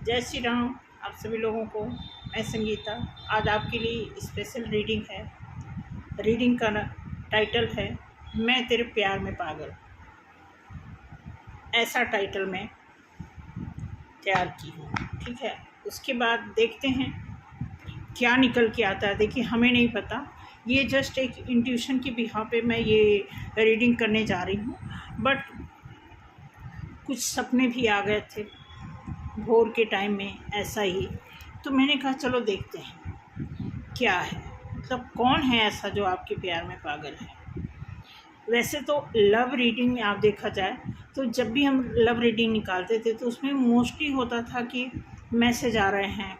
जय श्री राम। आप सभी लोगों को मैं संगीता आज आपके लिए स्पेशल रीडिंग है। रीडिंग का टाइटल है मैं तेरे प्यार में पागल। ऐसा टाइटल मैं तैयार की हूँ। ठीक है, उसके बाद देखते हैं क्या निकल के आता है। देखिए, हमें नहीं पता, ये जस्ट एक इंट्यूशन की बिहाफ पे मैं ये रीडिंग करने जा रही हूँ। बट कुछ सपने भी आ गए थे भोर के टाइम में ऐसा ही, तो मैंने कहा चलो देखते हैं क्या है, मतलब कौन है ऐसा जो आपके प्यार में पागल है। वैसे तो लव रीडिंग में आप देखा जाए तो जब भी हम लव रीडिंग निकालते थे तो उसमें मोस्टली होता था कि मैसेज आ रहे हैं,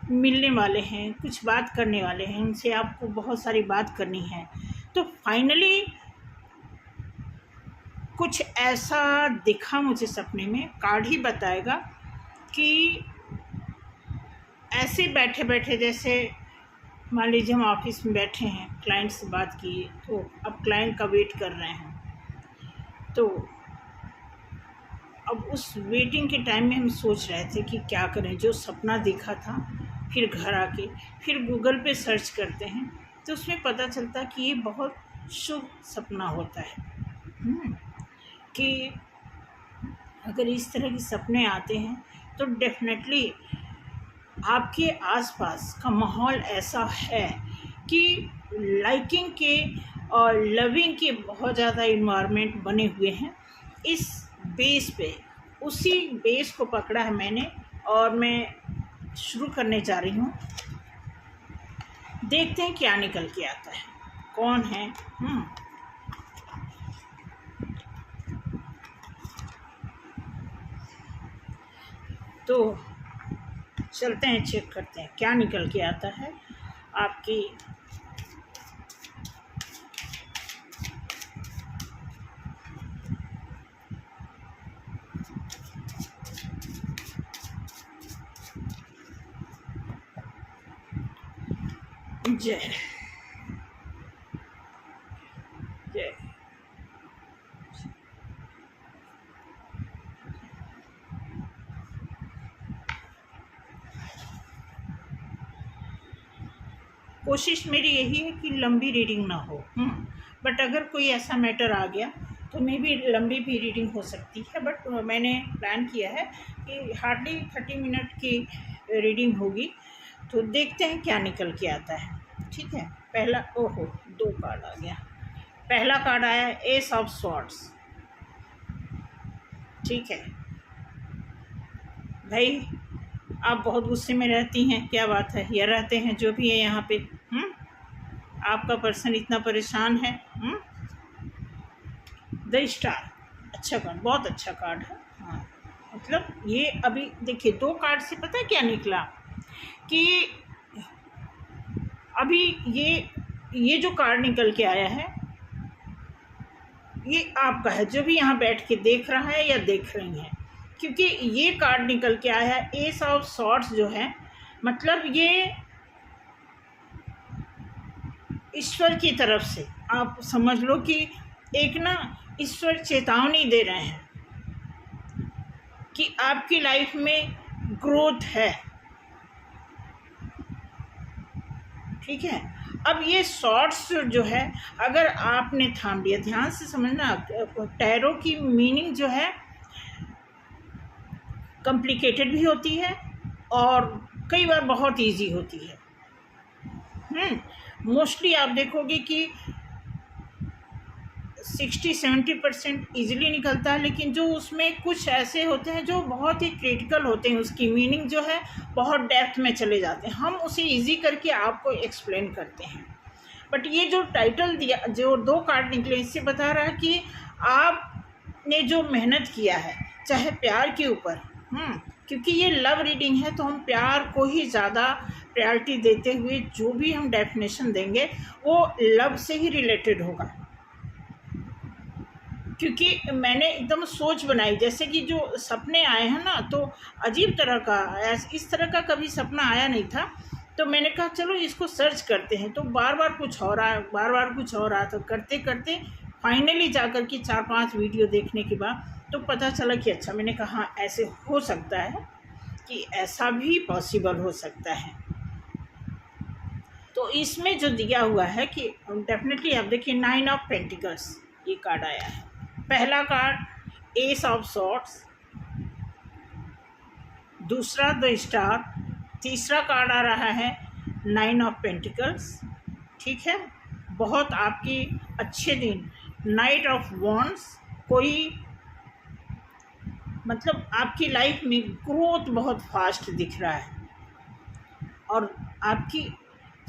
मिलने वाले हैं, कुछ बात करने वाले हैं, इनसे आपको बहुत सारी बात करनी है। तो फाइनली कुछ ऐसा दिखा मुझे सपने में, कार्ड ही बताएगा कि ऐसे बैठे बैठे, जैसे मान लीजिए हम ऑफिस में बैठे हैं, क्लाइंट से बात किए तो अब क्लाइंट का वेट कर रहे हैं, तो अब उस वेटिंग के टाइम में हम सोच रहे थे कि क्या करें। जो सपना देखा था फिर घर आके फिर गूगल पे सर्च करते हैं तो उसमें पता चलता कि ये बहुत शुभ सपना होता है। कि अगर इस तरह के सपने आते हैं तो डेफिनेटली आपके आसपास का माहौल ऐसा है कि लाइकिंग के और लविंग के बहुत ज़्यादा इन्वायरमेंट बने हुए हैं। इस बेस पे, उसी बेस को पकड़ा है मैंने और मैं शुरू करने जा रही हूँ। देखते हैं क्या निकल के आता है, कौन है। तो चलते हैं, चेक करते हैं क्या निकल के आता है आपकी। जय जय कोशिश मेरी यही है कि लंबी रीडिंग ना हो। बट अगर कोई ऐसा मैटर आ गया तो मे भी लंबी भी रीडिंग हो सकती है। बट मैंने प्लान किया है कि हार्डली 30 मिनट की रीडिंग होगी। तो देखते हैं क्या निकल के आता है। ठीक है, पहला, ओहो 2 कार्ड आ गया। पहला कार्ड आया एस ऑफ स्वॉर्ड्स। ठीक है भाई, आप बहुत गुस्से में रहती हैं, क्या बात है, या रहते हैं, जो भी है यहाँ पे। आपका पर्सन इतना परेशान है। द स्टार, अच्छा कार्ड, बहुत अच्छा कार्ड है। हाँ, मतलब ये अभी देखिए 2 कार्ड से पता है क्या निकला कि अभी ये जो कार्ड निकल के आया है ये आपका है, जो भी यहाँ बैठ के देख रहा है या देख रही हैं। क्योंकि ये कार्ड निकल के आया है एस ऑफ सॉर्ड्स जो है, मतलब ये ईश्वर की तरफ से आप समझ लो कि एक ना ईश्वर चेतावनी दे रहे हैं कि आपकी लाइफ में ग्रोथ है। ठीक है, अब ये शॉर्ट्स जो है अगर आपने थाम लिया, ध्यान से समझना, टैरो की मीनिंग जो है कॉम्प्लिकेटेड भी होती है और कई बार बहुत इजी होती है। मोस्टली आप देखोगे कि 60-70% ईजिली निकलता है, लेकिन जो उसमें कुछ ऐसे होते हैं जो बहुत ही क्रिटिकल होते हैं, उसकी मीनिंग जो है बहुत डेप्थ में चले जाते हैं। हम उसे इजी करके आपको एक्सप्लेन करते हैं। बट ये जो टाइटल दिया, जो 2 कार्ड निकले, इससे बता रहा है कि आपने जो मेहनत किया है चाहे प्यार के ऊपर, क्योंकि ये लव रीडिंग है तो हम प्यार को ही ज़्यादा प्रायोरिटी देते हुए जो भी हम डेफिनेशन देंगे वो लव से ही रिलेटेड होगा। क्योंकि मैंने एकदम सोच बनाई, जैसे कि जो सपने आए हैं ना, तो अजीब तरह का, इस तरह का कभी सपना आया नहीं था। तो मैंने कहा चलो इसको सर्च करते हैं। तो बार बार कुछ हो रहा है, बार बार कुछ हो रहा है, तो करते करते फाइनली जाकर के 4-5 वीडियो देखने के बाद तो पता चला कि अच्छा, मैंने कहा हाँ ऐसे हो सकता है कि ऐसा भी पॉसिबल हो सकता है। तो इसमें जो दिया हुआ है कि डेफिनेटली आप देखिए 9 ऑफ पेंटिकल्स ये कार्ड आया है। पहला कार्ड एस ऑफ सॉर्ड्स, दूसरा द स्टार, तीसरा कार्ड आ रहा है 9 ऑफ पेंटिकल्स। ठीक है, बहुत आपकी अच्छे दिन। नाइट ऑफ वॉन्ड्स, कोई मतलब आपकी लाइफ में ग्रोथ बहुत फास्ट दिख रहा है, और आपकी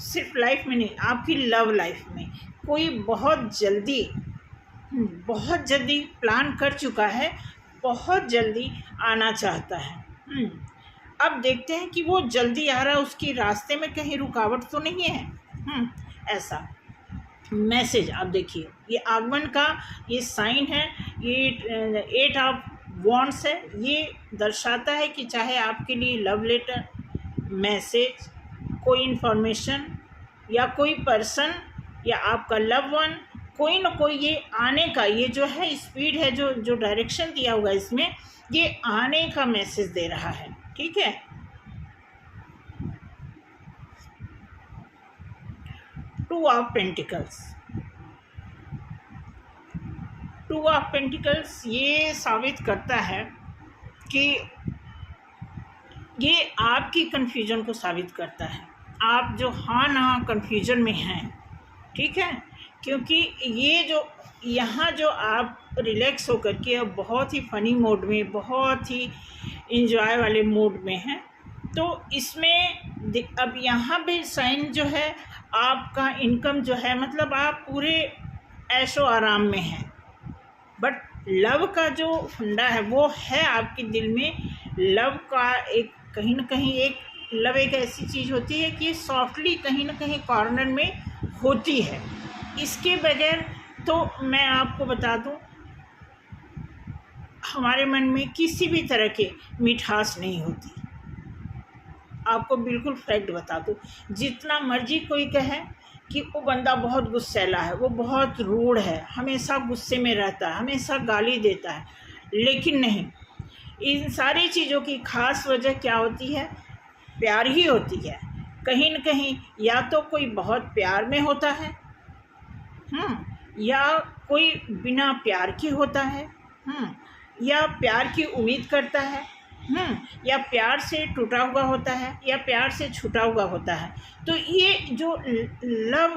सिर्फ लाइफ में नहीं, आपकी लव लाइफ में कोई बहुत जल्दी प्लान कर चुका है, बहुत जल्दी आना चाहता है। अब देखते हैं कि वो जल्दी आ रहा है, उसकी रास्ते में कहीं रुकावट तो नहीं है। ऐसा मैसेज आप देखिए, ये आगमन का ये साइन है, ये 8 ऑफ वॉन्ड्स है। ये दर्शाता है कि चाहे आपके लिए लव लेटर, मैसेज, कोई इन्फॉर्मेशन या कोई पर्सन या आपका लव वन, कोई ना कोई ये आने का, ये जो है स्पीड है, जो डायरेक्शन दिया हुआ है इसमें, ये आने का मैसेज दे रहा है। ठीक है, two of pentacles, two of pentacles ये साबित करता है कि ये आपकी कन्फ्यूजन को साबित करता है। आप जो हाँ ना कन्फ्यूजन में हैं, ठीक है, क्योंकि ये जो यहाँ जो आप रिलैक्स होकर के अब बहुत ही फ़नी मोड में, बहुत ही इंजॉय वाले मूड में हैं, तो इसमें अब यहाँ पे साइन जो है आपका इनकम जो है, मतलब आप पूरे ऐशो आराम में हैं। बट लव का जो फंडा है वो है आपके दिल में। लव का एक कहीं ना कहीं एक लव एक ऐसी चीज़ होती है कि सॉफ्टली कहीं ना कहीं कॉर्नर में होती है। इसके बगैर तो मैं आपको बता दूं, हमारे मन में किसी भी तरह की मिठास नहीं होती। आपको बिल्कुल फैक्ट बता दूं, जितना मर्जी कोई कहे कि वो बंदा बहुत गुस्सैला है, वो बहुत रूड है, हमेशा गुस्से में रहता है, हमेशा गाली देता है, लेकिन नहीं, इन सारी चीज़ों की खास वजह क्या होती है? प्यार ही होती है। कहीं न कहीं या तो कोई बहुत प्यार में होता है, या कोई बिना प्यार के होता है, या प्यार की उम्मीद करता है, या प्यार से टूटा हुआ होता है, या प्यार से छूटा हुआ होता है। तो ये जो लव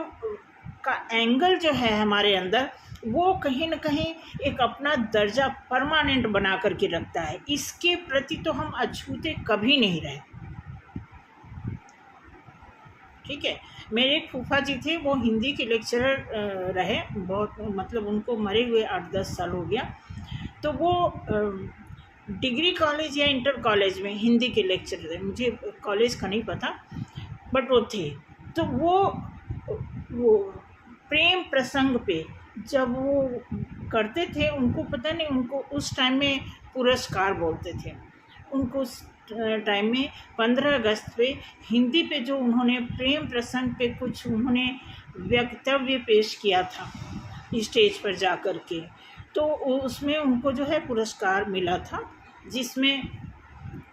का एंगल जो है हमारे अंदर, वो कहीं न कहीं एक अपना दर्जा परमानेंट बना करके रखता है। इसके प्रति तो हम अछूते कभी नहीं रहे। ठीक है, मेरे एक फूफा जी थे, वो हिंदी के लेक्चरर रहे, बहुत मतलब उनको मरे हुए 8-10 साल हो गया। तो वो डिग्री कॉलेज या इंटर कॉलेज में हिंदी के लेक्चर थे, मुझे कॉलेज का नहीं पता, बट वो थे। तो वो प्रेम प्रसंग पे जब वो करते थे, उनको पता नहीं, उनको उस टाइम में पुरस्कार बोलते थे। उनको उस टाइम में 15 अगस्त पे हिंदी पे जो उन्होंने प्रेम प्रसंग पे कुछ उन्होंने वक्तव्य पेश किया था स्टेज पर जा कर के, तो उसमें उनको जो है पुरस्कार मिला था, जिसमें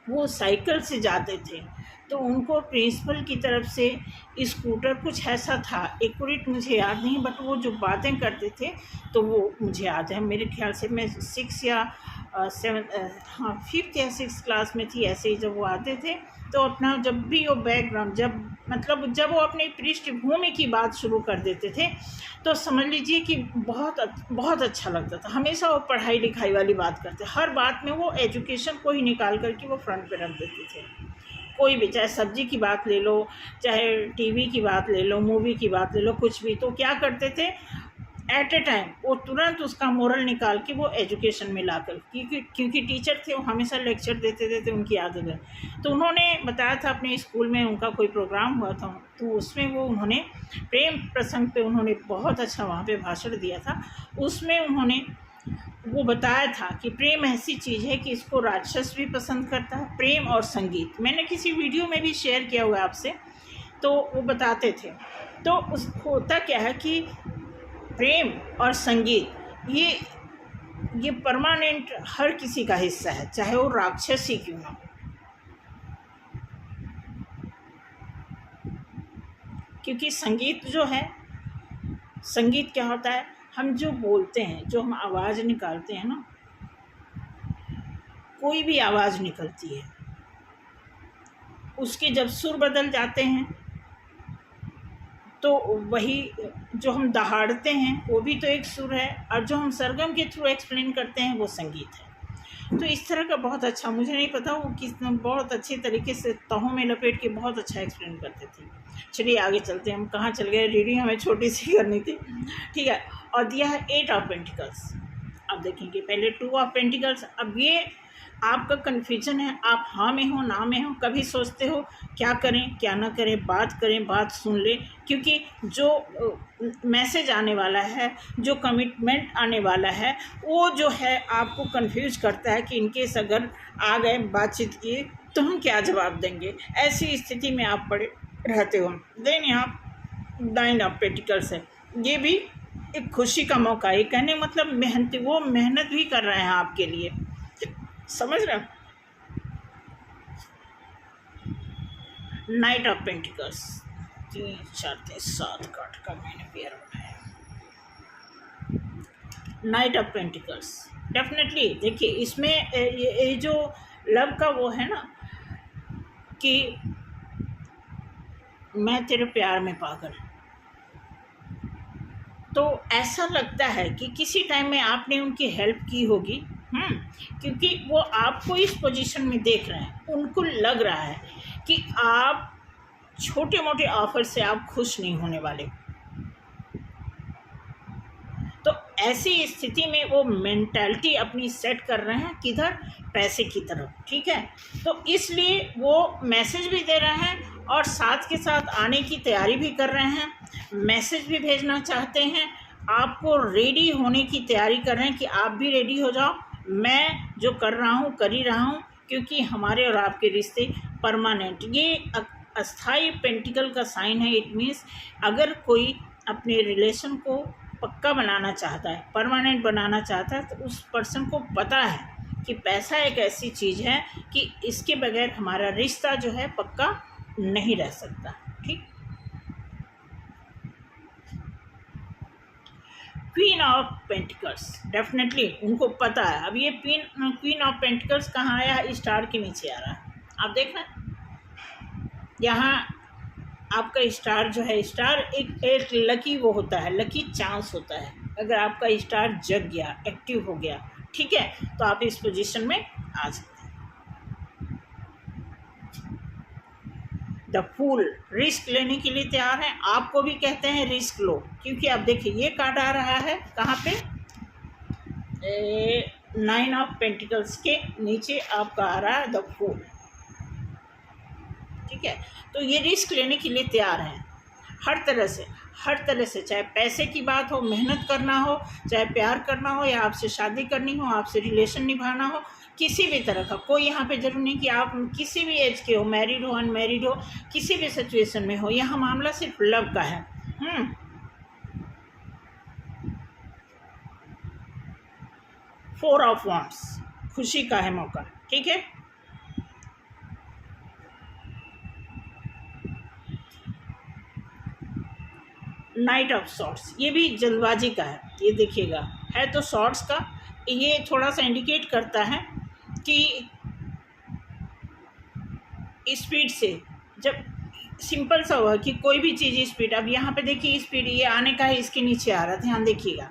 वो साइकिल से जाते थे। तो उनको प्रिंसिपल की तरफ से स्कूटर कुछ ऐसा था, एक्यूरेट मुझे याद नहीं, बट वो जो बातें करते थे तो वो मुझे याद है। मेरे ख्याल से मैं 5th या 6th क्लास में थी, ऐसे ही जब वो आते थे तो अपना जब भी वो बैकग्राउंड जब वो अपनी पृष्ठभूमि की बात शुरू कर देते थे तो समझ लीजिए कि बहुत अच्छा लगता था। हमेशा वो पढ़ाई लिखाई वाली बात करते, हर बात में वो एजुकेशन को ही निकाल करके वो फ्रंट पे रख देते थे। कोई भी, चाहे सब्जी की बात ले लो, चाहे टीवी की बात ले लो, मूवी की बात ले लो, कुछ भी, तो क्या करते थे एट ए टाइम वो तुरंत उसका मोरल निकाल के वो एजुकेशन में लाकर, क्योंकि टीचर थे, वो हमेशा लेक्चर देते थे, तो उनकी आदत है। तो उन्होंने बताया था अपने स्कूल में उनका कोई प्रोग्राम हुआ था, तो उसमें वो उन्होंने प्रेम प्रसंग पे उन्होंने बहुत अच्छा वहाँ पे भाषण दिया था। उसमें उन्होंने वो बताया था कि प्रेम ऐसी चीज़ है कि इसको राक्षस भी पसंद करता है। प्रेम और संगीत मैंने किसी वीडियो में भी शेयर किया हुआ है आपसे, तो वो बताते थे। तो उस होता क्या है कि प्रेम और संगीत ये परमानेंट हर किसी का हिस्सा है, चाहे वो राक्षस ही क्यों ना। क्योंकि संगीत जो है, संगीत क्या होता है, हम जो बोलते हैं, जो हम आवाज़ निकालते हैं ना, कोई भी आवाज़ निकलती है, उसके जब सुर बदल जाते हैं तो वही जो हम दहाड़ते हैं वो भी तो एक सुर है, और जो हम सरगम के थ्रू एक्सप्लेन करते हैं वो संगीत है। तो इस तरह का बहुत अच्छा, मुझे नहीं पता वो किस बहुत अच्छे तरीके से तहों में लपेट के बहुत अच्छा एक्सप्लेन करते थे। चलिए आगे चलते हैं, हम कहाँ चल गए, रीडिंग हमें छोटी सी करनी थी, ठीक है। और दिया है 8 ऑफ पेंटिकल्स। अब देखेंगे पहले 2 ऑफ पेंटिकल्स। अब ये आपका कन्फ्यूजन है, आप हाँ में हो ना में हो, कभी सोचते हो क्या करें क्या ना करें, बात करें बात सुन लें, क्योंकि जो मैसेज आने वाला है, जो कमिटमेंट आने वाला है, वो जो है आपको कंफ्यूज करता है कि इनकेस अगर आ गए बातचीत की तो हम क्या जवाब देंगे। ऐसी स्थिति में आप पड़े रहते हो। देन यहाँ 9 ऑफ पेंटिकल्स है, ये भी एक खुशी का मौका है। कहने मतलब मेहनत, वो मेहनत भी कर रहे हैं आपके लिए, समझ रहे हो। नाइट ऑफ पेंटिकल्स, 3 4 3 7 काट का मैंने पेयर बनाया। नाइट ऑफ पेंटिकल्स डेफिनेटली देखिए इसमें ये जो लव का वो है ना कि मैं तेरे प्यार में पागल, तो ऐसा लगता है कि किसी टाइम में आपने उनकी हेल्प की होगी, क्योंकि वो आपको इस पोजीशन में देख रहे हैं, उनको लग रहा है कि आप छोटे मोटे ऑफर से आप खुश नहीं होने वाले। तो ऐसी स्थिति में वो मेंटालिटी अपनी सेट कर रहे हैं किधर, पैसे की तरफ, ठीक है। तो इसलिए वो मैसेज भी दे रहे हैं और साथ के साथ आने की तैयारी भी कर रहे हैं, मैसेज भी भेजना चाहते हैं, आपको रेडी होने की तैयारी कर रहे हैं कि आप भी रेडी हो जाओ, मैं जो कर रहा हूँ कर ही रहा हूँ, क्योंकि हमारे और आपके रिश्ते परमानेंट, ये अस्थाई पेंटिकल का साइन है। इट मीन्स अगर कोई अपने रिलेशन को पक्का बनाना चाहता है, परमानेंट बनाना चाहता है, तो उस पर्सन को पता है कि पैसा एक ऐसी चीज़ है कि इसके बगैर हमारा रिश्ता जो है पक्का नहीं रह सकता, ठीक। क्वीन ऑफ पेंटिकल्स, डेफिनेटली उनको पता है। अब ये क्वीन ऑफ पेंटिकल्स कहाँ आया है, स्टार के नीचे आ रहा है, आप देख रहे हैं यहाँ आपका स्टार जो है, स्टार एक लकी वो होता है, लकी चांस होता है। अगर आपका स्टार जग गया, एक्टिव हो गया, ठीक है, तो आप इस पोजीशन में आ सकते हैं। द फूल, रिस्क लेने के लिए तैयार है, आपको भी कहते हैं रिस्क लो, क्योंकि आप देखिए ये कार्ड आ रहा है कहाँ पे, 9 ऑफ पेंटिकल्स के नीचे आपका आ रहा है द फूल, ठीक है। तो ये रिस्क लेने के लिए तैयार हैं हर तरह से, चाहे पैसे की बात हो, मेहनत करना हो, चाहे प्यार करना हो, या आपसे शादी करनी हो, आपसे रिलेशन निभाना हो, किसी भी तरह का, कोई यहाँ पे जरूर नहीं कि आप किसी भी एज के हो, मैरिड हो अनमैरिड हो, किसी भी सिचुएशन में हो, यहाँ मामला सिर्फ लव का है। 4 ऑफ वांड्स, खुशी का है मौका, ठीक है। नाइट ऑफ सॉर्ट्स, ये भी जल्दबाजी का है, ये देखिएगा है तो सॉर्ट्स का, ये थोड़ा सा इंडिकेट करता है कि स्पीड से, जब सिंपल सा हुआ कि कोई भी चीज़ स्पीड, अब यहाँ पे देखिए स्पीड ये आने का है, इसके नीचे आ रहा है, ध्यान देखिएगा,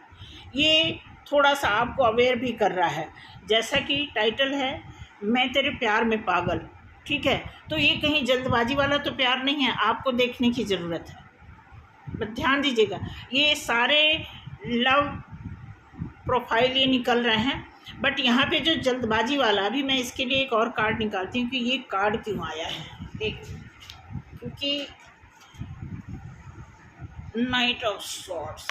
ये थोड़ा सा आपको अवेयर भी कर रहा है। जैसा कि टाइटल है मैं तेरे प्यार में पागल, ठीक है, तो ये कहीं जल्दबाजी वाला तो प्यार नहीं है, आपको देखने की ज़रूरत है। बट ध्यान दीजिएगा ये सारे लव प्रोफाइल ये निकल रहे हैं, बट यहाँ पे जो जल्दबाजी वाला, अभी मैं इसके लिए एक और कार्ड निकालती हूँ कि ये कार्ड क्यों आया है, एक क्योंकि नाइट ऑफ सॉर्ड्स,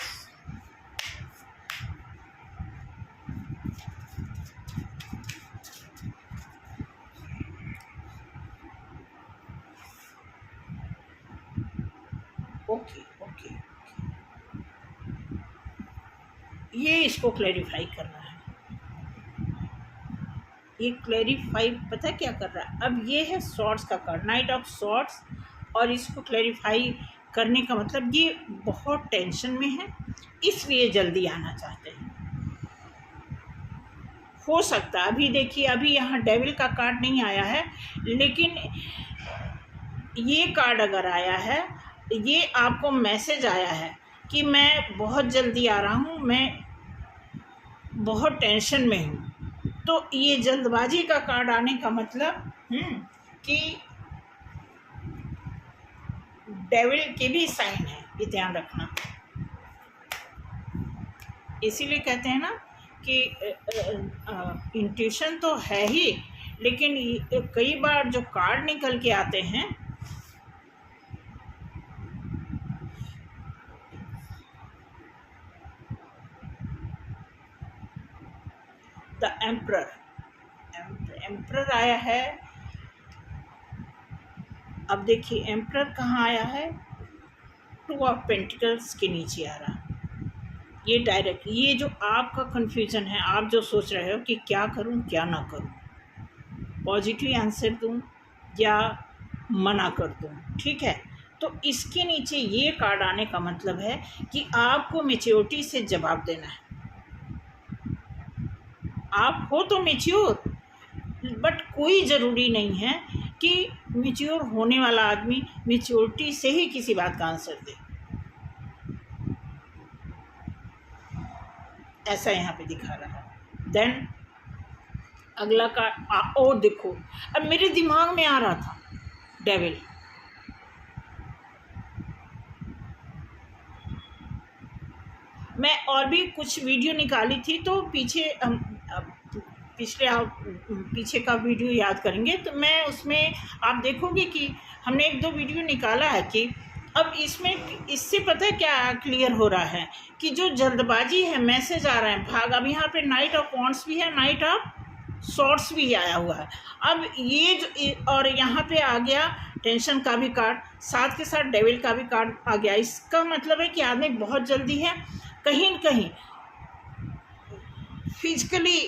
ओके, ये इसको क्लैरिफाई कर रहा है, ये क्लैरिफाई पता है क्या कर रहा है। अब ये है सॉर्ड्स का कार्ड, नाइट ऑफ सॉर्ड्स, और इसको क्लैरिफाई करने का मतलब ये बहुत टेंशन में है, इसलिए जल्दी आना चाहते हैं। हो सकता है अभी देखिए, अभी यहाँ डेविल का कार्ड नहीं आया है, लेकिन ये कार्ड अगर आया है, ये आपको मैसेज आया है कि मैं बहुत जल्दी आ रहा हूँ, मैं बहुत टेंशन में हूँ। तो ये जल्दबाजी का कार्ड आने का मतलब कि डेविल के भी साइन है, ये ध्यान रखना। इसीलिए कहते हैं ना कि इंट्यूशन तो है ही, लेकिन कई बार जो कार्ड निकल के आते हैं, द एम्परर, एम्परर आया है। अब देखिए एम्परर कहाँ आया है, 2 ऑफ पेंटिकल्स के नीचे आ रहा। ये डायरेक्ट, ये जो आपका कन्फ्यूज़न है, आप जो सोच रहे हो कि क्या करूं क्या ना करूं, पॉजिटिव आंसर दूं या मना कर दूं, ठीक है। तो इसके नीचे ये कार्ड आने का मतलब है कि आपको मैच्योरिटी से जवाब देना है। आप हो तो मैच्योर, बट कोई ज़रूरी नहीं है कि मैच्योर होने वाला आदमी मैच्योरिटी से ही किसी बात का आंसर दे, ऐसा यहाँ पे दिखा रहा है। देन अगला का ओ देखो, अब मेरे दिमाग में आ रहा था डेविल, मैं और भी कुछ वीडियो निकाली थी, तो पीछे का वीडियो याद करेंगे तो मैं उसमें आप देखोगे कि हमने 1-2 वीडियो निकाला है कि अब इसमें इससे पता है क्या क्लियर हो रहा है कि जो जल्दबाजी है, मैसेज आ रहा है भाग। अब यहाँ पे नाइट ऑफ वॉन्ड्स भी है, नाइट ऑफ सॉर्ट्स भी आया हुआ है। अब ये जो, और यहाँ पे आ गया टेंशन का भी कार्ड, साथ के साथ डेविल का भी कार्ड आ गया। इसका मतलब है कि आदमी बहुत जल्दी है, कहीं न कहीं फिजिकली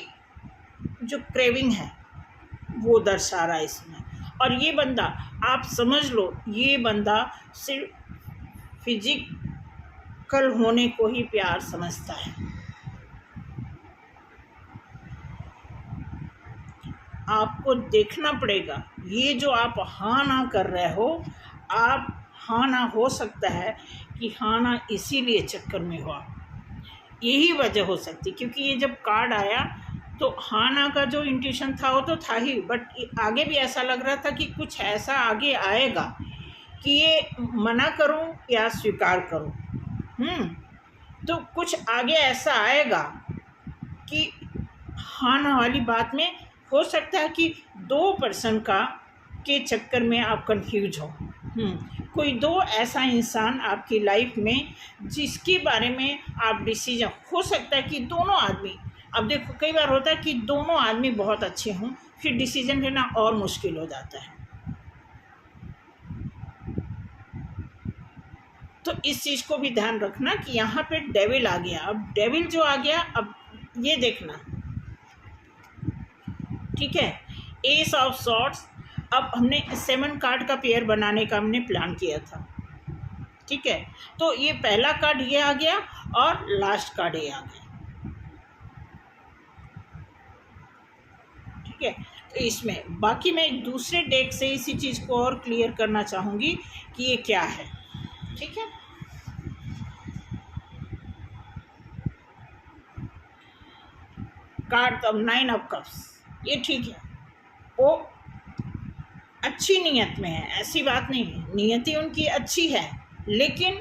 जो क्रेविंग है वो दर्शा रहा है इसमें। और ये बंदा, आप समझ लो, ये बंदा सिर्फ फिजिकल होने को ही प्यार समझता है। आपको देखना पड़ेगा, ये जो आप हाँ ना कर रहे हो, आप हाँ ना हो सकता है कि हाँ ना इसीलिए चक्कर में हो, यही वजह हो सकती, क्योंकि ये जब कार्ड आया तो हाँ ना का जो इंट्यूशन था वो तो था ही, बट आगे भी ऐसा लग रहा था कि कुछ ऐसा आगे आएगा कि ये मना करूं या स्वीकार करूं। तो कुछ आगे ऐसा आएगा कि हाँ ना वाली बात में हो सकता है कि 2 पर्सन के चक्कर में आप कंफ्यूज हो। कोई 2 ऐसा इंसान आपकी लाइफ में जिसके बारे में आप डिसीजन, हो सकता है कि दोनों आदमी, अब देखो कई बार होता है कि दोनों आदमी बहुत अच्छे हों, फिर डिसीजन लेना और मुश्किल हो जाता है। तो इस चीज़ को भी ध्यान रखना कि यहाँ पे डेविल आ गया। अब डेविल जो आ गया, अब ये देखना, ठीक है, एस ऑफ सॉर्ट्स। अब हमने 7 कार्ड का पेयर बनाने का हमने प्लान किया था, ठीक है। तो ये पहला कार्ड ये आ गया और लास्ट कार्ड ये आ गया, ठीक है। तो इसमें बाकी मैं दूसरे डेक से इसी चीज़ को और क्लियर करना चाहूँगी कि ये क्या है, ठीक है। कार्ड ऑफ 9 ऑफ कप्स, ये ठीक है, वो अच्छी नीयत में है, ऐसी बात नहीं है, नीयतें उनकी अच्छी है, लेकिन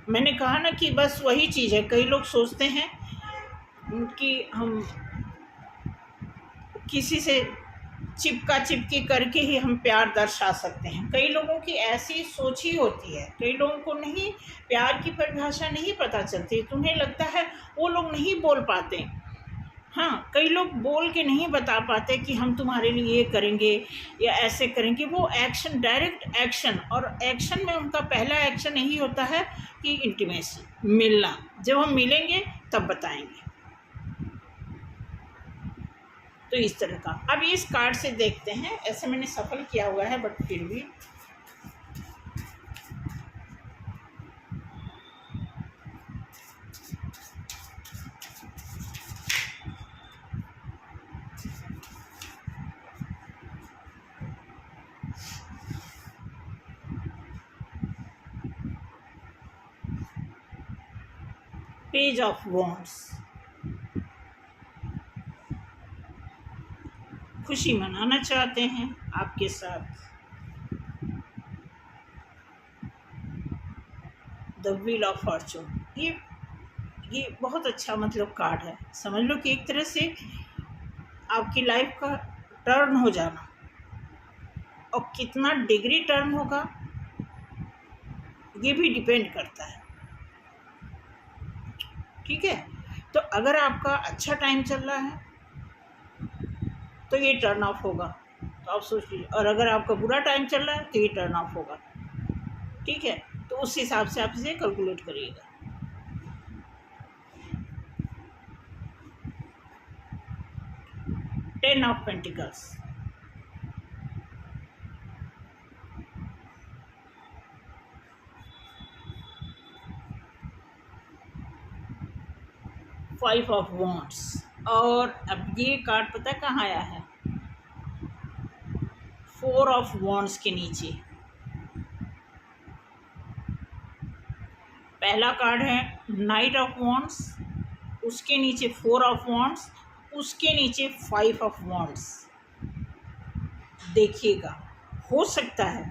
मैंने कहा ना कि बस वही चीज़ है। कई लोग सोचते हैं कि हम किसी से चिपका चिपकी करके ही हम प्यार दर्शा सकते हैं। कई लोगों की ऐसी सोच ही होती है, कई लोगों को नहीं, प्यार की परिभाषा नहीं पता चलती, तुम्हें लगता है वो लोग नहीं बोल पाते। हाँ, कई लोग बोल के नहीं बता पाते कि हम तुम्हारे लिए ये करेंगे या ऐसे करेंगे, वो एक्शन, डायरेक्ट एक्शन, और एक्शन में उनका पहला एक्शन यही होता है कि इंटीमेसी, मिलना, जब हम मिलेंगे तब बताएंगे। तो इस तरह का। अब इस कार्ड से देखते हैं, ऐसे मैंने सफल किया हुआ है बट फिर भी पेज ऑफ वॉन्ड्स, खुशी मनाना चाहते हैं आपके साथ। द व्हील ऑफ फॉर्चून, ये बहुत अच्छा मतलब कार्ड है। समझ लो कि एक तरह से आपकी लाइफ का टर्न हो जाना, और कितना डिग्री टर्न होगा ये भी डिपेंड करता है। ठीक है, तो अगर आपका अच्छा टाइम चल रहा है तो ये टर्न ऑफ होगा, तो आप सोच लीजिए। और अगर आपका बुरा टाइम चल रहा है तो ये टर्न ऑफ होगा। ठीक है, तो उस हिसाब से आप इसे कैलकुलेट करिएगा। Ten of pentacles, five of wands, और अब ये कार्ड पता है कहाँ आया है? फोर ऑफ वॉन्ड्स के नीचे। पहला कार्ड है नाइट ऑफ वॉन्ड्स, उसके नीचे फोर ऑफ वॉन्ड्स, उसके नीचे फाइव ऑफ वॉन्ड्स। देखिएगा, हो सकता है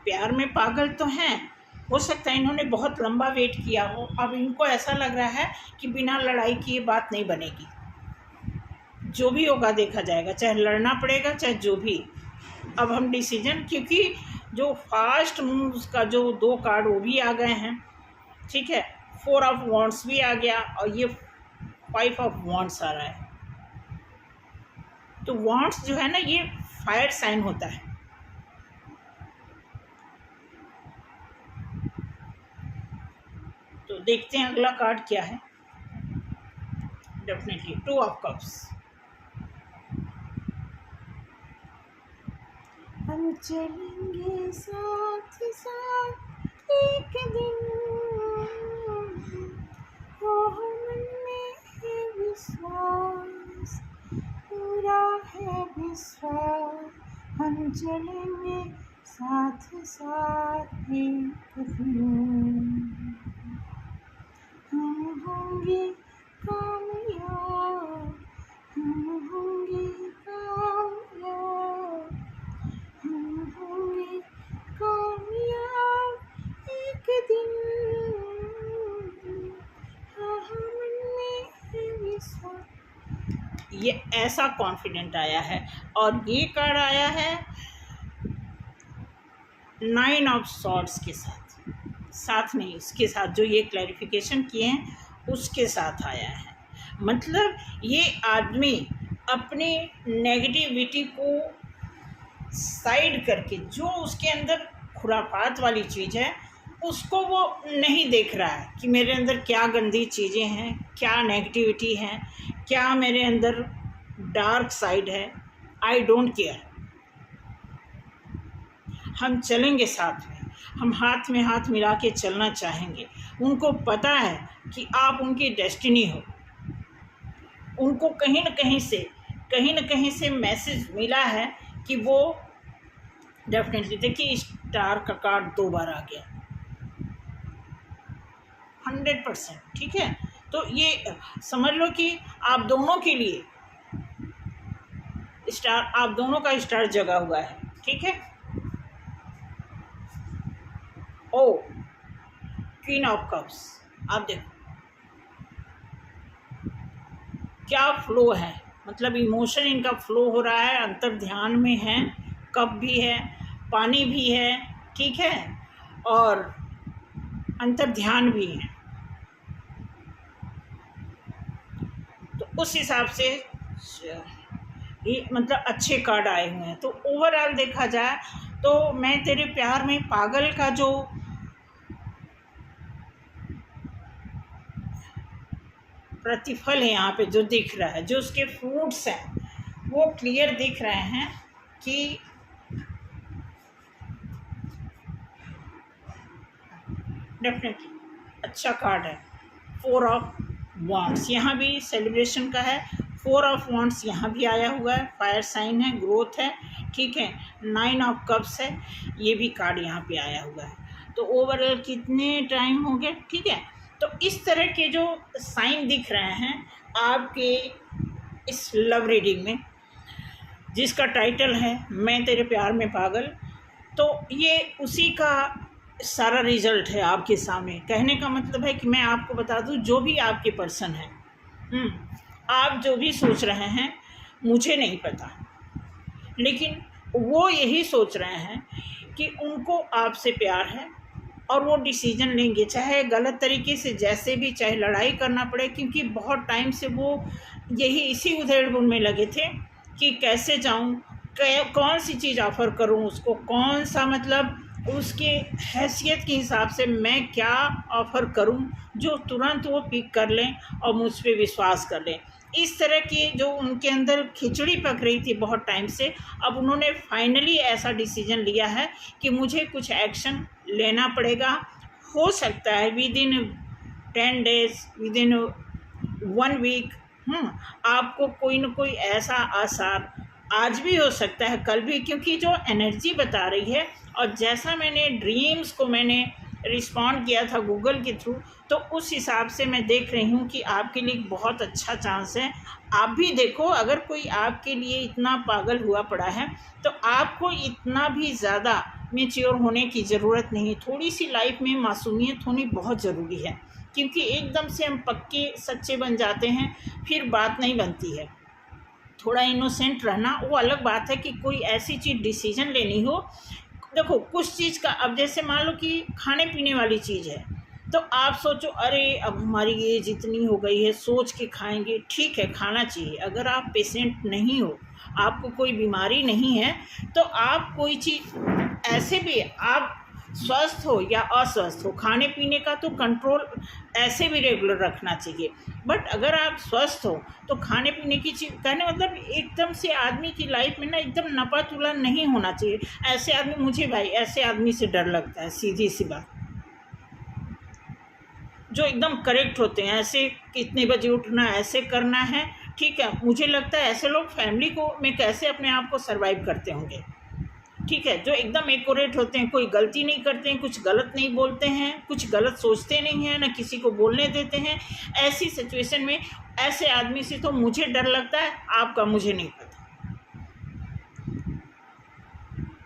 प्यार में पागल तो हैं, हो सकता है इन्होंने बहुत लंबा वेट किया हो, अब इनको ऐसा लग रहा है कि बिना लड़ाई किए बात नहीं बनेगी। जो भी होगा देखा जाएगा, चाहे लड़ना पड़ेगा चाहे जो भी। अब हम डिसीजन, क्योंकि जो फास्ट मूव्स का जो दो कार्ड वो भी आ गए हैं। ठीक है, फोर ऑफ वॉन्ड्स भी आ गया और ये फाइव ऑफ वॉन्ड्स आ रहा है। तो वॉन्ड्स जो है ना, ये फायर साइन होता है। तो देखते हैं अगला कार्ड क्या है। Definitely two of cups. हम चलेंगे साथ साथ एक दिन, वो मन में है विश्वास, पूरा है विश्वास। हम चलेंगे साथ साथ एक दिन, हम होंगे कामयाब, हम होंगे कामयाब, हम होंगे कामयाब एक दिन, हाँ मन में है विश्वास। ये ऐसा कॉन्फिडेंट आया है। और ये कार्ड आया है नाइन ऑफ सॉर्ड्स के साथ नहीं, उसके साथ जो ये क्लैरिफिकेशन किए हैं उसके साथ आया है। मतलब ये आदमी अपनी नेगेटिविटी को साइड करके, जो उसके अंदर खुरापात वाली चीज़ है उसको वो नहीं देख रहा है कि मेरे अंदर क्या गंदी चीज़ें हैं, क्या नेगेटिविटी है, क्या मेरे अंदर डार्क साइड है। I don't care. हम चलेंगे साथ में, हम हाथ में हाथ मिला के चलना चाहेंगे। उनको पता है कि आप उनकी डेस्टिनी हो। उनको कहीं न कहीं से मैसेज मिला है कि वो डेफिनेटली, देखिए स्टार का कार्ड 2 बार आ गया, 100%। ठीक है, तो ये समझ लो कि आप दोनों के लिए स्टार, आप दोनों का स्टार जगा हुआ है। ठीक है। ओ क्वीन ऑफ कप्स, आप देखो क्या फ्लो है, मतलब इमोशन इनका फ्लो हो रहा है, अंतर ध्यान में है, कप भी है, पानी भी है। ठीक है, और अंतर ध्यान भी है। तो उस हिसाब से ये मतलब अच्छे कार्ड आए हुए हैं। तो ओवरऑल देखा जाए तो मैं तेरे प्यार में पागल का जो प्रतिफल है यहाँ पे जो दिख रहा है, जो उसके फ्रूट्स हैं वो क्लियर दिख रहे हैं कि डेफिनेटली अच्छा कार्ड है। 4 ऑफ वॉन्ड्स यहाँ भी सेलिब्रेशन का है, 4 ऑफ वॉन्ड्स यहाँ भी आया हुआ है, फायर साइन है, ग्रोथ है। ठीक है, 9 ऑफ कप्स है, ये भी कार्ड यहाँ पे आया हुआ है। तो ओवरऑल कितने टाइम हो गए? ठीक है, तो इस तरह के जो साइन दिख रहे हैं आपके इस लव रीडिंग में, जिसका टाइटल है मैं तेरे प्यार में पागल, तो ये उसी का सारा रिजल्ट है आपके सामने। कहने का मतलब है कि मैं आपको बता दूं, जो भी आपके पर्सन है, आप जो भी सोच रहे हैं मुझे नहीं पता, लेकिन वो यही सोच रहे हैं कि उनको आपसे प्यार है और वो डिसीजन लेंगे, चाहे गलत तरीके से, जैसे भी, चाहे लड़ाई करना पड़े, क्योंकि बहुत टाइम से वो यही इसी उधेड़-बुन में लगे थे कि कैसे जाऊं, कौन सी चीज़ ऑफ़र करूं उसको, कौन सा मतलब उसके हैसियत के हिसाब से मैं क्या ऑफ़र करूं जो तुरंत वो पिक कर लें और मुझ पे विश्वास कर लें। इस तरह की जो उनके अंदर खिचड़ी पक रही थी बहुत टाइम से, अब उन्होंने फाइनली ऐसा डिसीजन लिया है कि मुझे कुछ एक्शन लेना पड़ेगा। हो सकता है within 10 days, within 1 week आपको कोई न कोई ऐसा आसार, आज भी हो सकता है कल भी, क्योंकि जो एनर्जी बता रही है और जैसा मैंने ड्रीम्स को मैंने रिस्पॉन्ड किया था गूगल के थ्रू, तो उस हिसाब से मैं देख रही हूँ कि आपके लिए बहुत अच्छा चांस है। आप भी देखो, अगर कोई आपके लिए इतना पागल हुआ पड़ा है तो आपको इतना भी ज़्यादा मैच्योर होने की ज़रूरत नहीं। थोड़ी सी लाइफ में मासूमियत होनी बहुत ज़रूरी है, क्योंकि एकदम से हम पक्के सच्चे बन जाते हैं, फिर बात नहीं बनती है। थोड़ा इनोसेंट रहना वो अलग बात है कि कोई ऐसी चीज़ डिसीजन लेनी हो। देखो कुछ चीज़ का, अब जैसे मान लो कि खाने पीने वाली चीज़ है, तो आप सोचो अरे अब हमारी एज इतनी हो गई है, सोच के खाएंगे, ठीक है खाना चाहिए। अगर आप पेशेंट नहीं हो, आपको कोई बीमारी नहीं है, तो आप कोई चीज़ ऐसे भी, आप स्वस्थ हो या अस्वस्थ हो, खाने पीने का तो कंट्रोल ऐसे भी रेगुलर रखना चाहिए। बट अगर आप स्वस्थ हो तो खाने पीने की चीज़, कहने मतलब एकदम से आदमी की लाइफ में ना एकदम नपा तुला नहीं होना चाहिए। ऐसे आदमी, मुझे भाई ऐसे आदमी से डर लगता है, सीधी सी बात, जो एकदम करेक्ट होते हैं, ऐसे कितने बजे उठना, ऐसे करना है, ठीक है। मुझे लगता है ऐसे लोग फैमिली को में कैसे अपने आप को सर्वाइव करते होंगे, ठीक है। जो एकदम एक्यूरेट होते हैं, कोई गलती नहीं करते हैं, कुछ गलत नहीं बोलते हैं, कुछ गलत सोचते नहीं हैं, ना किसी को बोलने देते हैं। ऐसी सिचुएशन में ऐसे आदमी से तो मुझे डर लगता है, आपका मुझे नहीं पता,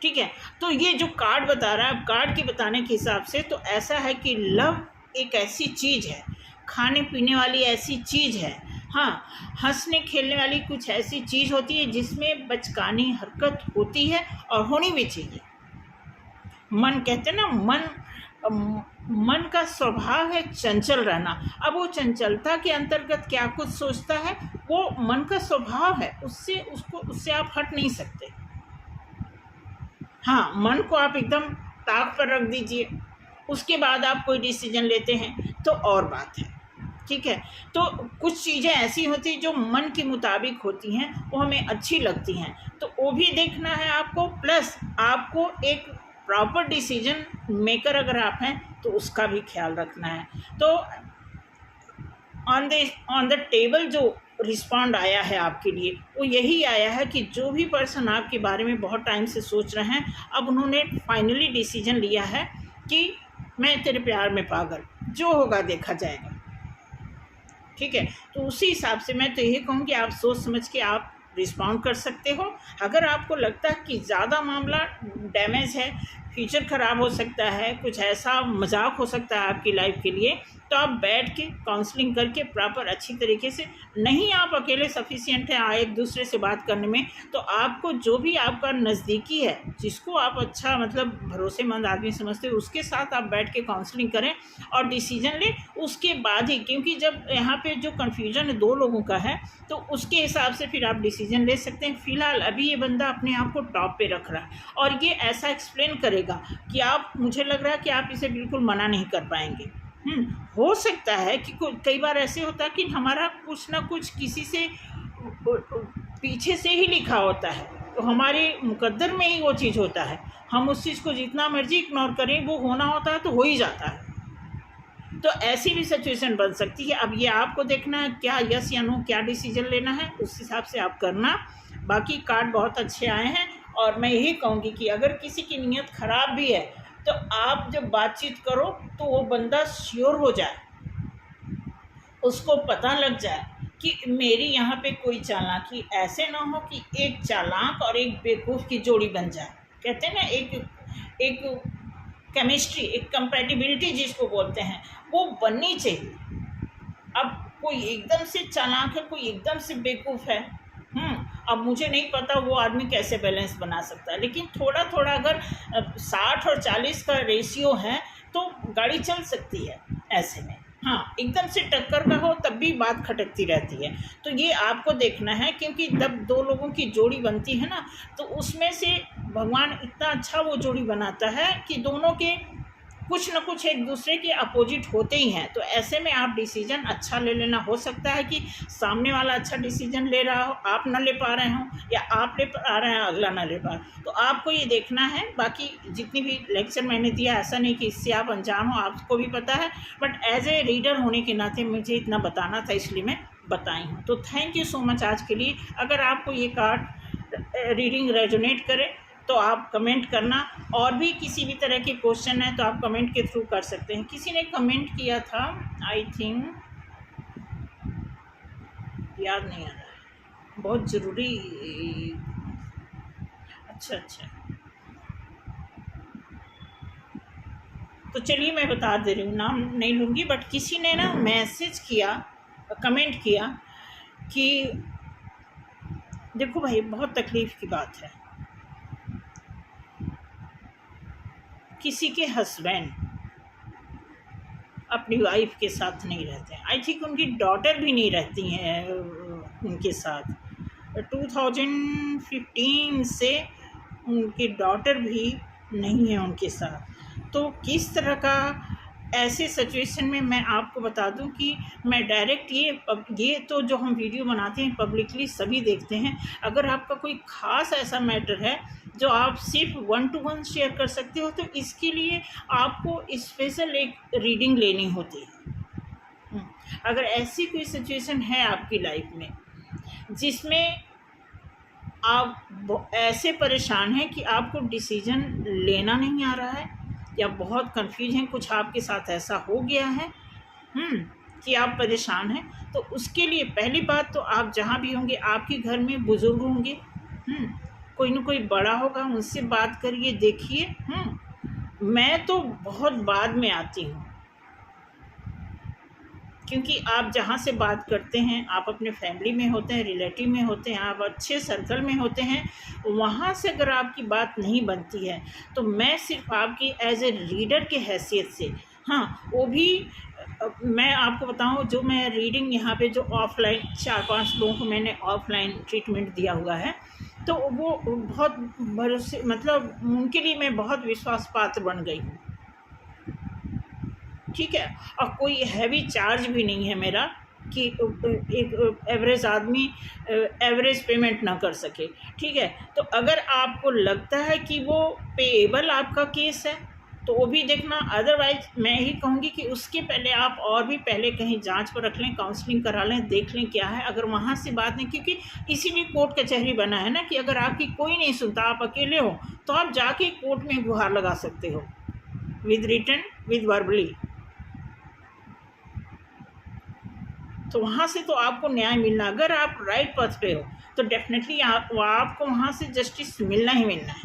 ठीक है। तो ये जो कार्ड बता रहा है, अब कार्ड के बताने के हिसाब से तो ऐसा है कि लव एक ऐसी चीज़ है, खाने पीने वाली ऐसी चीज़ है, हाँ, हंसने खेलने वाली कुछ ऐसी चीज़ होती है जिसमें बचकानी हरकत होती है और होनी भी चाहिए। मन, कहते हैं ना, मन का स्वभाव है चंचल रहना। अब वो चंचलता के अंतर्गत क्या कुछ सोचता है, वो मन का स्वभाव है, उससे आप हट नहीं सकते। हाँ, मन को आप एकदम ताक पर रख दीजिए, उसके बाद आप कोई डिसीजन लेते हैं तो और बात है, ठीक है। तो कुछ चीज़ें ऐसी होती हैं जो मन के मुताबिक होती हैं, वो हमें अच्छी लगती हैं, तो वो भी देखना है आपको। प्लस आपको एक प्रॉपर डिसीजन मेकर अगर आप हैं तो उसका भी ख्याल रखना है। तो ऑन द टेबल जो रिस्पॉन्ड आया है आपके लिए, वो यही आया है कि जो भी पर्सन आपके बारे में बहुत टाइम से सोच रहे हैं, अब उन्होंने फाइनली डिसीजन लिया है कि मैं तेरे प्यार में पागल, जो होगा देखा जाएगा, ठीक है। तो उसी हिसाब से मैं तो यही कहूँ कि आप सोच समझ के आप रिस्पॉन्ड कर सकते हो। अगर आपको लगता है कि ज़्यादा मामला डैमेज है, फ्यूचर ख़राब हो सकता है, कुछ ऐसा मजाक हो सकता है आपकी लाइफ के लिए, तो आप बैठ के काउंसलिंग करके प्रॉपर अच्छी तरीके से, नहीं आप अकेले सफिशिएंट हैं एक दूसरे से बात करने में, तो आपको जो भी आपका नज़दीकी है, जिसको आप अच्छा मतलब भरोसेमंद आदमी समझते हो, उसके साथ आप बैठ के काउंसलिंग करें और डिसीजन लें उसके बाद ही। क्योंकि जब यहाँ पे जो कन्फ्यूजन है 2 लोगों का है, तो उसके हिसाब से फिर आप डिसीजन ले सकते हैं। फ़िलहाल अभी ये बंदा अपने आप को टॉप पे रख रहा है और ये ऐसा एक्सप्लेन करेगा कि आप, मुझे लग रहा है कि आप इसे बिल्कुल मना नहीं कर पाएंगे। हो सकता है कि कई बार ऐसे होता है कि हमारा कुछ ना कुछ किसी से पीछे से ही लिखा होता है, तो हमारे मुकद्दर में ही वो चीज़ होता है। हम उस चीज़ को जितना मर्जी इग्नोर करें, वो होना होता है तो हो ही जाता है। तो ऐसी भी सिचुएशन बन सकती है। अब ये आपको देखना है क्या यस या नो, क्या डिसीजन लेना है, उस हिसाब से आप करना। बाकी कार्ड बहुत अच्छे आए हैं और मैं यही कहूँगी कि अगर किसी की नीयत ख़राब भी है तो आप जब बातचीत करो तो वो बंदा श्योर हो जाए उसको पता लग जाए कि मेरी यहाँ पे कोई चालाकी ऐसे ना हो कि एक चालाक और एक बेवकूफ़ की जोड़ी बन जाए। कहते हैं ना, एक केमिस्ट्री, एक कंपैटिबिलिटी जिसको बोलते हैं, वो बननी चाहिए। अब कोई एकदम से चालाक है, कोई एकदम से बेवकूफ़ है, अब मुझे नहीं पता वो आदमी कैसे बैलेंस बना सकता है। लेकिन थोड़ा थोड़ा अगर 60 और 40 का रेशियो है तो गाड़ी चल सकती है ऐसे में। हाँ, एकदम से टक्कर का हो तब भी बात खटकती रहती है। तो ये आपको देखना है, क्योंकि जब दो लोगों की जोड़ी बनती है ना, तो उसमें से भगवान इतना अच्छा वो जोड़ी बनाता है कि दोनों के कुछ न कुछ एक दूसरे के अपोजिट होते ही हैं। तो ऐसे में आप डिसीजन अच्छा ले लेना। हो सकता है कि सामने वाला अच्छा डिसीजन ले रहा हो, आप ना ले पा रहे हो, या आप ले पा रहे हैं, अगला ना ले पा रहे। तो आपको ये देखना है। बाकी जितनी भी लेक्चर मैंने दिया, ऐसा नहीं कि इससे आप अनजान हो, आपको भी पता है, बट एज ए रीडर होने के नाते मुझे इतना बताना था, इसलिए मैं बताई हूँ। तो थैंक यू सो मच आज के लिए। अगर आपको ये कार्ड रीडिंग रेजोनेट करे तो आप कमेंट करना, और भी किसी भी तरह के क्वेश्चन है तो आप कमेंट के थ्रू कर सकते हैं। किसी ने कमेंट किया था, आई थिंक, याद नहीं आ रहा है, बहुत ज़रूरी। अच्छा, तो चलिए मैं बता दे रही हूँ, नाम नहीं लूँगी, बट किसी ने ना मैसेज किया, कमेंट किया कि देखो भाई, बहुत तकलीफ़ की बात है, किसी के हस्बैंड अपनी वाइफ के साथ नहीं रहते हैं। आई थिंक उनकी डॉटर भी नहीं रहती हैं उनके साथ। 2015 से उनकी डॉटर भी नहीं है उनके साथ। तो किस तरह का ऐसे सिचुएशन में, मैं आपको बता दूं कि मैं डायरेक्ट ये तो जो हम वीडियो बनाते हैं पब्लिकली सभी देखते हैं। अगर आपका कोई ख़ास ऐसा मैटर है जो आप सिर्फ 1 to 1 शेयर कर सकते हो, तो इसके लिए आपको स्पेशल एक रीडिंग लेनी होती है। अगर ऐसी कोई सिचुएशन है आपकी लाइफ में जिसमें आप ऐसे परेशान हैं कि आपको डिसीजन लेना नहीं आ रहा है, या बहुत कंफ्यूज हैं, कुछ आपके साथ ऐसा हो गया है कि आप परेशान हैं, तो उसके लिए पहली बात तो आप जहाँ भी होंगे, आपके घर में बुज़ुर्ग होंगे, कोई न कोई बड़ा होगा, उनसे बात करिए, देखिए। मैं तो बहुत बाद में आती हूँ, क्योंकि आप जहाँ से बात करते हैं, आप अपने फैमिली में होते हैं, रिलेटिव में होते हैं, आप अच्छे सर्कल में होते हैं, वहाँ से अगर आपकी बात नहीं बनती है, तो मैं सिर्फ आपकी एज ए रीडर के हैसियत से, वो भी मैं आपको बताऊँ, जो मैं रीडिंग यहाँ पे जो ऑफ़लाइन 4-5 लोगों को मैंने ऑफ़लाइन ट्रीटमेंट दिया हुआ है, तो वो बहुत भरोसे, मतलब उनके लिए मैं बहुत विश्वास पात्र बन गई हूँ। ठीक है, और कोई हैवी चार्ज भी नहीं है मेरा कि एक एवरेज आदमी एवरेज पेमेंट ना कर सके। ठीक है, तो अगर आपको लगता है कि वो पेएबल आपका केस है तो वो भी देखना। अदरवाइज मैं ही कहूँगी कि उसके पहले आप और भी पहले कहीं जांच पर रख लें, काउंसलिंग करा लें, देख लें क्या है। अगर वहाँ से बात नहीं, क्योंकि इसीलिए कोर्ट कचहरी बना है ना, कि अगर आपकी कोई नहीं सुनता, आप अकेले हो, तो आप जाके कोर्ट में गुहार लगा सकते हो, विद रिटन, विद वर्बली। तो वहाँ से तो आपको न्याय मिलना, अगर आप राइट पथ पे हो तो डेफिनेटली आपको वहाँ से जस्टिस मिलना ही मिलना है।